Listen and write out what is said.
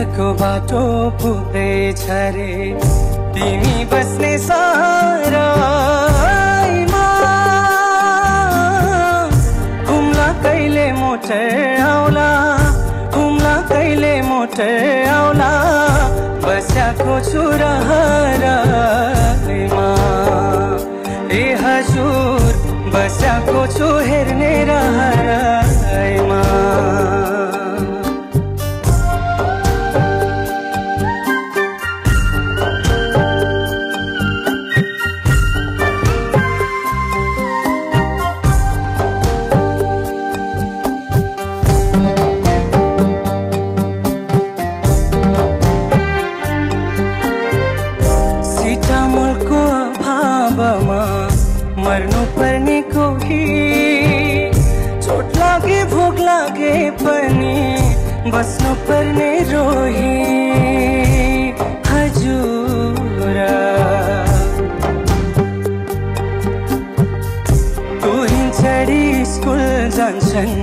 घरको बाटो पुग्दैछ रे तिमी बस्ने सहरमा घुम्ला कहिले मोटर आउला घुम्ला कहिले मोटर आउला बस्याको छु रहरमा ए हजुर बस्याको छु हेर्ने रहरमा मर्नु पर्ने कोही चोट लागे भोक लागे पनि बस्नु पर्ने रोही हजुर तु हिँड्छडी स्कुल जान्छन्